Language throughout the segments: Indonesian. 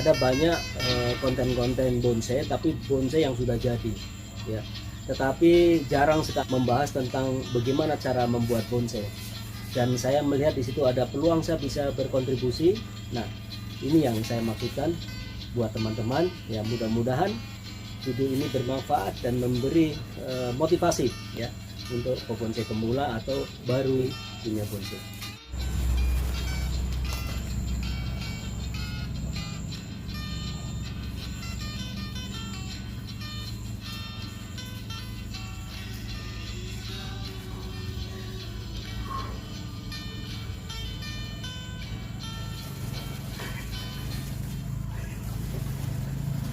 ada banyak konten-konten bonsai, tapi bonsai yang sudah jadi ya. Tetapi jarang sekali membahas tentang bagaimana cara membuat bonsai. Dan saya melihat di situ ada peluang saya bisa berkontribusi. Nah, ini yang saya maksudkan buat teman-teman ya, mudah-mudahan video ini bermanfaat dan memberi motivasi ya untuk pebonsai pemula atau baru dunia bonsai.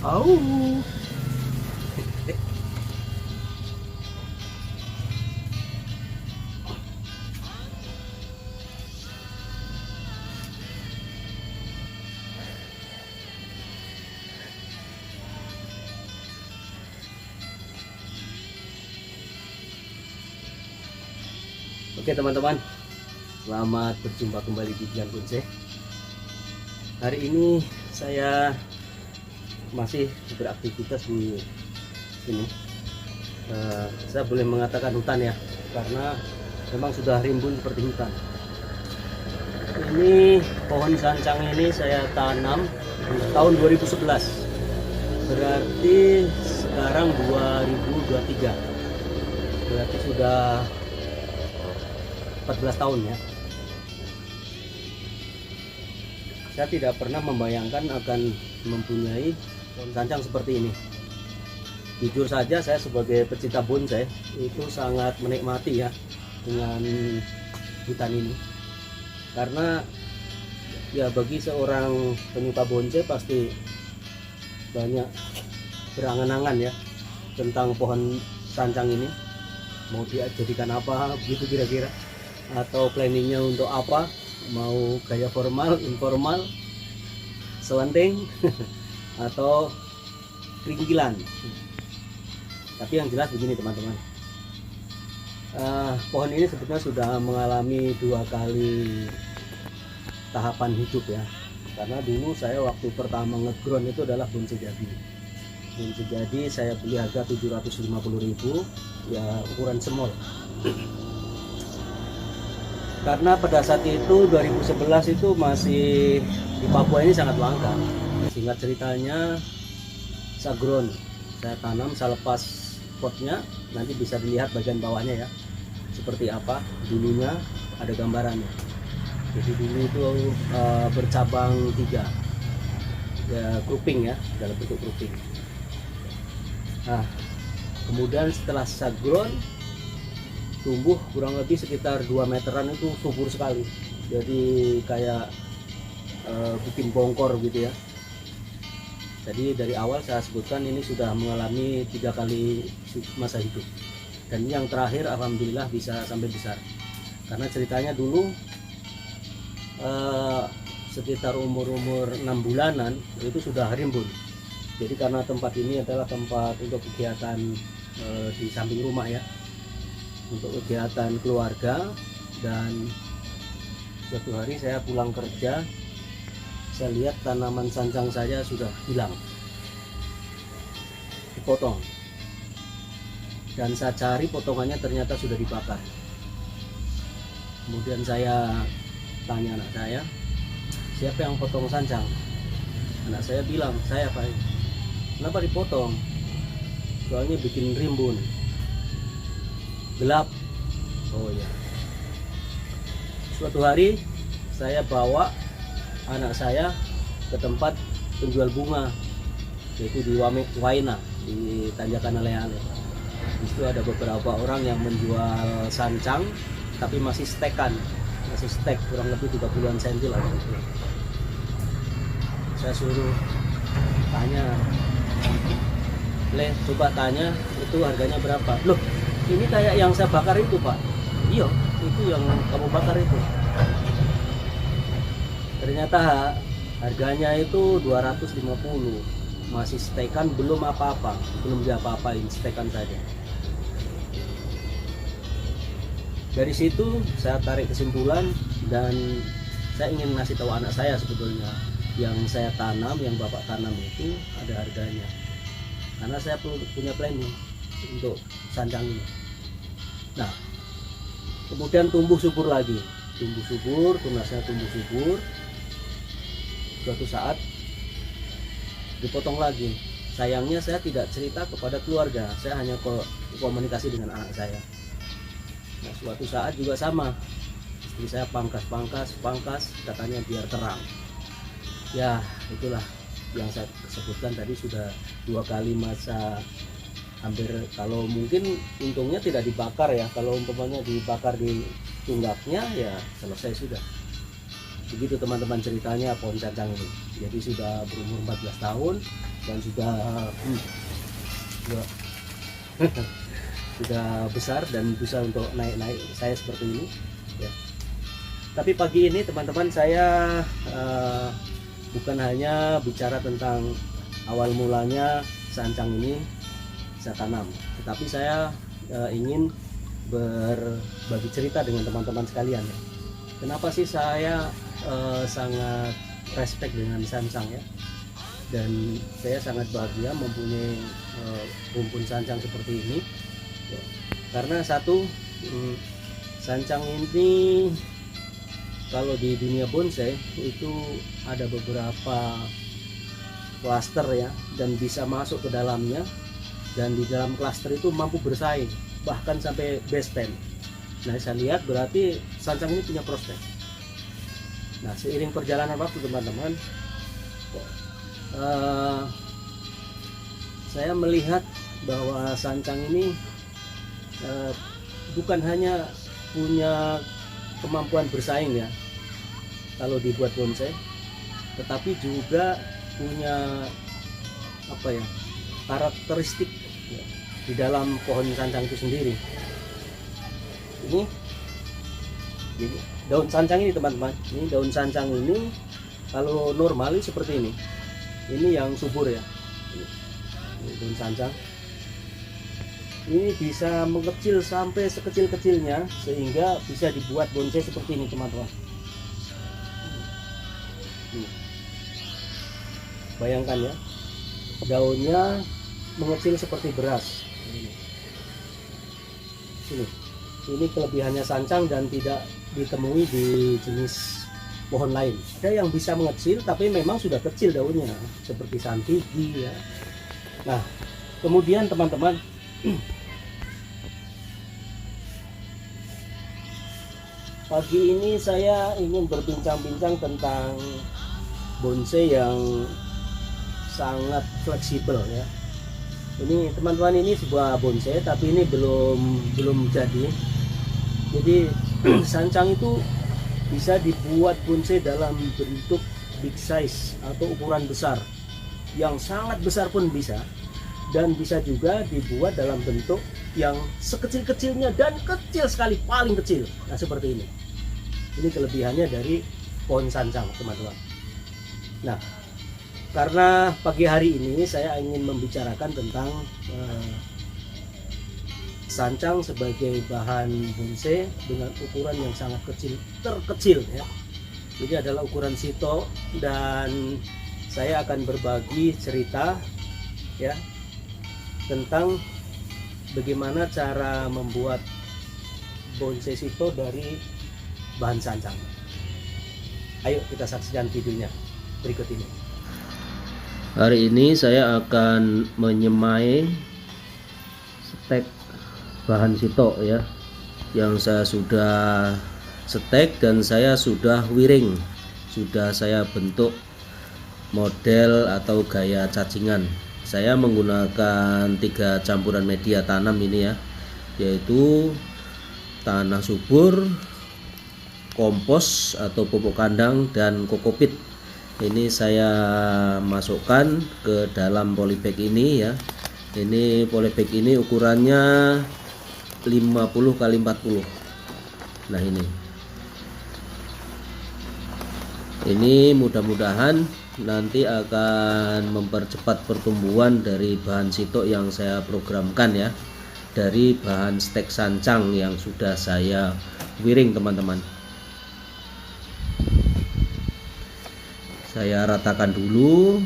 Au. Oke teman-teman, selamat berjumpa kembali di Bian Bonsai. Hari ini saya masih beraktivitas di sini. Saya boleh mengatakan hutan ya, karena memang sudah rimbun seperti hutan. Ini pohon sancang ini saya tanam di tahun 2011. Berarti sekarang 2023. Berarti sudah 14 tahun ya. Saya tidak pernah membayangkan akan mempunyai pohon sancang seperti ini. Jujur saja saya sebagai pecinta bonsai itu sangat menikmati ya dengan hutan ini. Karena ya bagi seorang penyuka bonsai pasti banyak berangan-angan ya tentang pohon sancang ini. Mau dia jadikan apa begitu kira-kira, atau planningnya untuk apa, mau gaya formal, informal, selenting atau keringkilan. Tapi yang jelas begini teman-teman, pohon ini sebetulnya sudah mengalami 2 kali tahapan hidup ya. Karena dulu saya waktu pertama ngeground itu adalah bonsai jadi. Bonsai jadi saya beli harga 750.000 ya, ukuran small. Karena pada saat itu 2011 itu masih di Papua ini sangat langka. Singkat ceritanya saground saya tanam, saya lepas potnya, nanti bisa dilihat bagian bawahnya ya seperti apa dulunya, ada gambarannya. Jadi dulu itu bercabang 3 ya, grouping ya, dalam bentuk grouping. Nah kemudian setelah saground tumbuh kurang lebih sekitar 2 meteran, itu subur sekali, jadi kayak bikin bongkor gitu ya. Jadi dari awal saya sebutkan ini sudah mengalami 3 kali masa hidup, dan yang terakhir alhamdulillah bisa sampai besar. Karena ceritanya dulu sekitar umur 6 bulanan itu sudah rimbun. Jadi karena tempat ini adalah tempat untuk kegiatan di samping rumah ya, untuk kegiatan keluarga. Dan suatu hari saya pulang kerja, saya lihat tanaman sancang saya sudah hilang, dipotong, dan saya cari potongannya ternyata sudah dibakar. Kemudian saya tanya anak saya, siapa yang potong sancang? Anak saya bilang, saya Pak. Kenapa dipotong? Soalnya bikin rimbun, gelap. Oh ya. Suatu hari saya bawa anak saya ke tempat penjual bunga, yaitu di Waina, di Tanjakan Ale-Ale. Di situ ada beberapa orang yang menjual sancang, tapi masih stekan, masih stek kurang lebih 30-an cm lah gitu. Saya suruh tanya, coba tanya itu harganya berapa? Loh, ini kayak yang saya bakar itu Pak. Iya, itu yang kamu bakar itu. Ternyata harganya itu 250, masih stekan, belum apa-apa, belum diapa-apain, stekan saja. Dari situ saya tarik kesimpulan, dan saya ingin ngasih tahu anak saya sebetulnya yang saya tanam, yang bapak tanam itu ada harganya, karena saya punya planning untuk sancang ini. Nah, kemudian tumbuh subur lagi, tumbuh subur, tunasnya tumbuh subur. Suatu saat dipotong lagi. Sayangnya saya tidak cerita kepada keluarga, saya hanya komunikasi dengan anak saya. Nah, suatu saat juga sama, istri saya pangkas, katanya biar terang. Ya, itulah yang saya sebutkan tadi, sudah 2 kali masa hampir, kalau mungkin untungnya tidak dibakar ya, kalau umpamanya dibakar di tunggaknya ya selesai sudah. Begitu teman-teman ceritanya pohon sancang ini. Jadi sudah berumur 14 tahun dan sudah sudah besar dan bisa untuk naik-naik saya seperti ini ya. Tapi pagi ini teman-teman saya bukan hanya bicara tentang awal mulanya sancang ini saya tanam, tetapi saya ingin berbagi cerita dengan teman-teman sekalian ya. Kenapa sih saya sangat respect dengan sancang ya, dan saya sangat bahagia mempunyai rumpun sancang seperti ini ya. Karena satu, sancang ini kalau di dunia bonsai itu ada beberapa klaster ya, dan bisa masuk ke dalamnya, dan di dalam klaster itu mampu bersaing bahkan sampai base 10. Nah, saya lihat berarti sancang ini punya prospek. Nah, seiring perjalanan waktu teman-teman, saya melihat bahwa sancang ini bukan hanya punya kemampuan bersaing ya kalau dibuat bonsai, tetapi juga punya apa ya, karakteristik ya, di dalam pohon sancang itu sendiri. Ini daun sancang ini teman-teman, ini daun sancang ini kalau normal seperti ini yang subur ya. Ini daun sancang ini bisa mengecil sampai sekecil-kecilnya sehingga bisa dibuat bonsai seperti ini teman-teman. Bayangkan ya, daunnya mengecil seperti beras. Ini kelebihannya sancang dan tidak ditemui di jenis pohon lain. Ada yang bisa mengecil tapi memang sudah kecil daunnya seperti santigi ya. Nah, kemudian teman-teman, pagi ini saya ingin berbincang-bincang tentang bonsai yang sangat fleksibel ya. Ini teman-teman, ini sebuah bonsai tapi ini belum jadi. Jadi sancang itu bisa dibuat bonsai dalam bentuk big size atau ukuran besar, yang sangat besar pun bisa, dan bisa juga dibuat dalam bentuk yang sekecil-kecilnya dan kecil sekali, paling kecil. Nah, seperti ini. Ini kelebihannya dari pohon sancang teman-teman. Nah, karena pagi hari ini saya ingin membicarakan tentang sancang sebagai bahan bonsai dengan ukuran yang sangat kecil, terkecil ya. Ini adalah ukuran sito, dan saya akan berbagi cerita ya tentang bagaimana cara membuat bonsai sito dari bahan sancang. Ayo kita saksikan videonya berikut ini. Hari ini saya akan menyemai stek bahan sito ya, yang saya sudah stek dan saya sudah wiring, sudah saya bentuk model atau gaya cacingan. Saya menggunakan 3 campuran media tanam ini ya, yaitu tanah subur, kompos atau pupuk kandang, dan kokopit. Ini saya masukkan ke dalam polybag ini ya. Ini polybag ini ukurannya 50 x 40. Nah, ini mudah-mudahan nanti akan mempercepat pertumbuhan dari bahan sito yang saya programkan ya, dari bahan stek sancang yang sudah saya wiring teman-teman. Saya ratakan dulu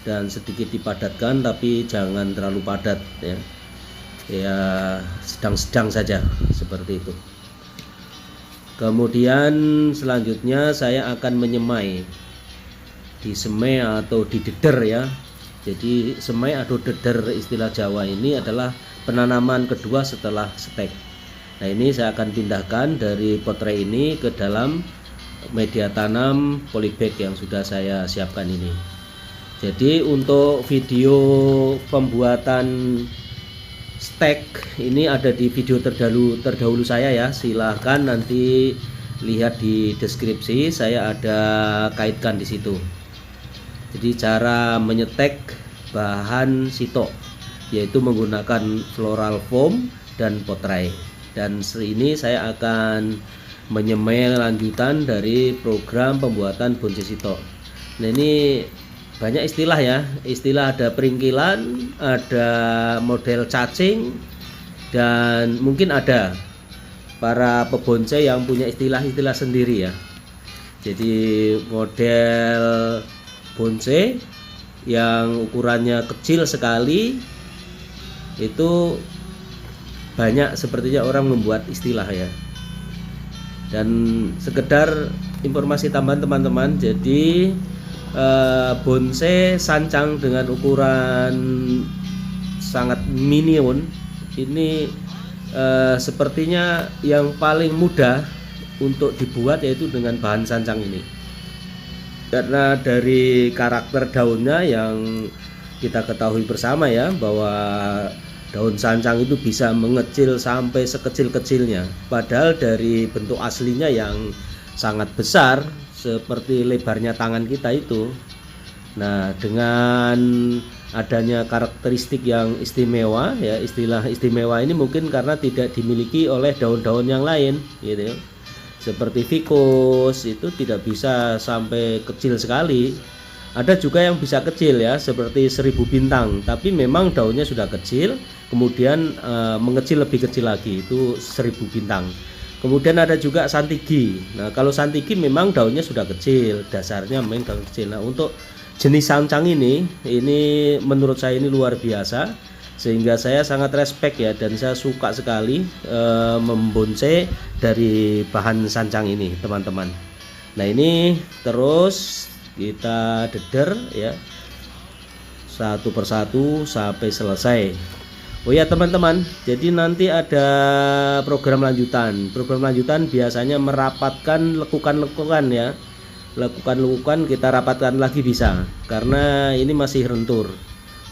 dan sedikit dipadatkan, tapi jangan terlalu padat ya. Ya sedang-sedang saja seperti itu. Kemudian selanjutnya saya akan menyemai di semai atau di deder ya. Jadi semai atau deder istilah Jawa ini adalah penanaman kedua setelah stek. Nah, ini saya akan pindahkan dari potray ini ke dalam media tanam polybag yang sudah saya siapkan ini. Jadi untuk video pembuatan stek ini ada di video terdahulu saya ya. Silahkan nanti lihat di deskripsi, saya ada kaitkan di situ. Jadi cara menyetek bahan sitok yaitu menggunakan floral foam dan potray. Dan ini saya akan menyemai lanjutan dari program pembuatan bonsai sitok. Nah, ini banyak istilah ya. Istilah ada peringkilan, ada model cacing, dan mungkin ada para pebonsai yang punya istilah-istilah sendiri ya. Jadi model bonsai yang ukurannya kecil sekali itu banyak sepertinya orang membuat istilah ya. Dan sekedar informasi tambahan teman-teman, jadi bonsai sancang dengan ukuran sangat minion ini sepertinya yang paling mudah untuk dibuat yaitu dengan bahan sancang ini, karena dari karakter daunnya yang kita ketahui bersama ya, bahwa daun sancang itu bisa mengecil sampai sekecil-kecilnya, padahal dari bentuk aslinya yang sangat besar seperti lebarnya tangan kita itu. Nah, dengan adanya karakteristik yang istimewa ya, istilah istimewa ini mungkin karena tidak dimiliki oleh daun-daun yang lain gitu ya. Seperti ficus itu tidak bisa sampai kecil sekali. Ada juga yang bisa kecil ya, seperti 1000 bintang, tapi memang daunnya sudah kecil, kemudian mengecil lebih kecil lagi, itu 1000 bintang. Kemudian ada juga santigi. Nah, kalau santigi memang daunnya sudah kecil, dasarnya memang daun kecil. Nah, untuk jenis sancang ini menurut saya ini luar biasa, sehingga saya sangat respect ya, dan saya suka sekali membonsai dari bahan sancang ini teman-teman. Nah, ini terus kita deder ya satu persatu sampai selesai. Oh ya teman-teman, jadi nanti ada program lanjutan. Program lanjutan biasanya merapatkan lekukan-lekukan ya. Lekukan-lekukan kita rapatkan lagi bisa, karena ini masih lentur.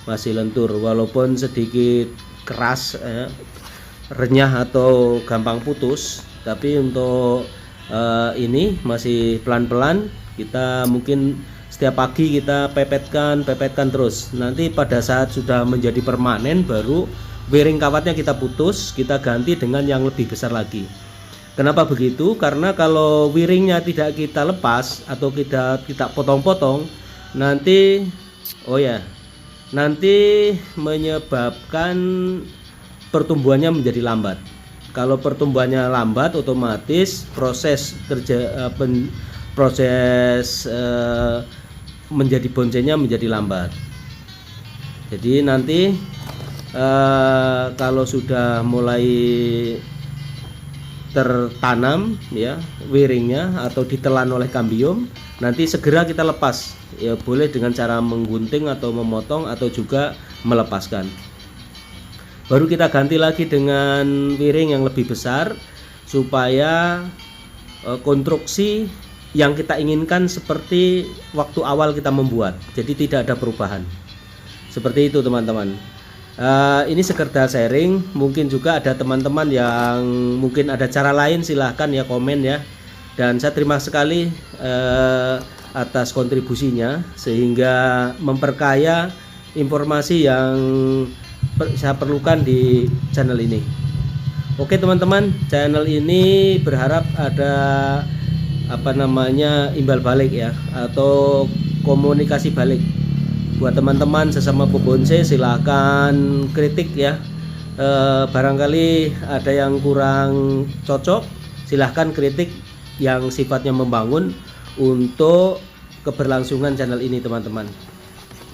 Masih lentur walaupun sedikit keras ya, renyah atau gampang putus, tapi untuk ini masih pelan-pelan. Kita mungkin setiap pagi kita pepetkan terus. Nanti pada saat sudah menjadi permanen baru wiring kawatnya kita putus, kita ganti dengan yang lebih besar lagi. Kenapa begitu? Karena kalau wiringnya tidak kita lepas atau kita potong-potong, nanti menyebabkan pertumbuhannya menjadi lambat. Kalau pertumbuhannya lambat, otomatis proses menjadi bonsainya menjadi lambat. Jadi nanti kalau sudah mulai tertanam ya wiringnya atau ditelan oleh kambium, nanti segera kita lepas ya, boleh dengan cara menggunting atau memotong atau juga melepaskan. Baru kita ganti lagi dengan wiring yang lebih besar supaya konstruksi yang kita inginkan seperti waktu awal kita membuat, jadi tidak ada perubahan. Seperti itu teman-teman. Ini sekedar sharing, mungkin juga ada teman-teman yang mungkin ada cara lain, silahkan ya komen ya. Dan saya terima sekali atas kontribusinya, sehingga memperkaya informasi yang saya perlukan di channel ini. Oke teman-teman, channel ini berharap ada imbal balik ya, atau komunikasi balik buat teman-teman sesama pebonsai. Silahkan kritik ya, barangkali ada yang kurang cocok, silahkan kritik yang sifatnya membangun untuk keberlangsungan channel ini teman-teman.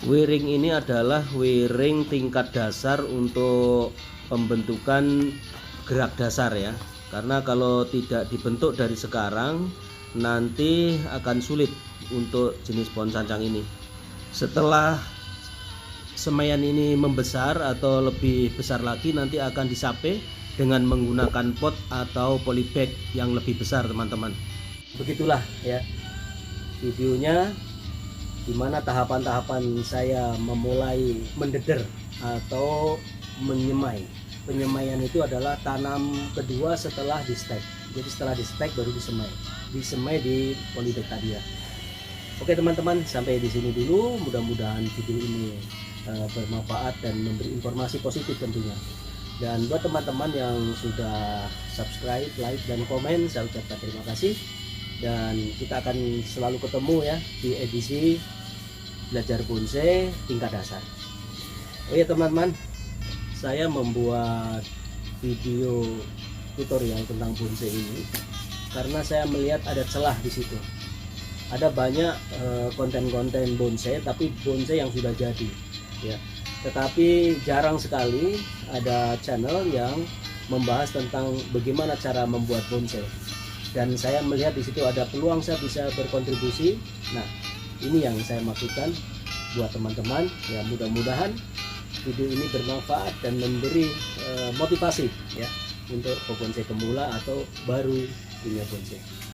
Wiring ini adalah wiring tingkat dasar untuk pembentukan gerak dasar ya, karena kalau tidak dibentuk dari sekarang nanti akan sulit untuk jenis pohon sancang ini. Setelah semaian ini membesar atau lebih besar lagi, nanti akan disape dengan menggunakan pot atau polybag yang lebih besar teman-teman. Begitulah ya videonya, dimana tahapan-tahapan saya memulai mendeder atau menyemai. Penyemaian itu adalah tanam kedua setelah di stek. Jadi setelah di stek baru disemai di polybag tadi ya. Oke teman-teman, sampai di sini dulu. Mudah-mudahan video ini bermanfaat dan memberi informasi positif tentunya. Dan buat teman-teman yang sudah subscribe, like, dan komen, saya ucapkan terima kasih. Dan kita akan selalu ketemu ya di edisi belajar bonsai tingkat dasar. Oh ya teman-teman, saya membuat video tutorial tentang bonsai ini karena saya melihat ada celah di situ. Ada banyak konten-konten bonsai, tapi bonsai yang sudah jadi ya. Tetapi jarang sekali ada channel yang membahas tentang bagaimana cara membuat bonsai. Dan saya melihat di situ ada peluang saya bisa berkontribusi. Nah, ini yang saya maksudkan buat teman-teman ya. Mudah-mudahan video ini bermanfaat dan memberi motivasi ya untuk pebonsai pemula atau baru punya bonsai.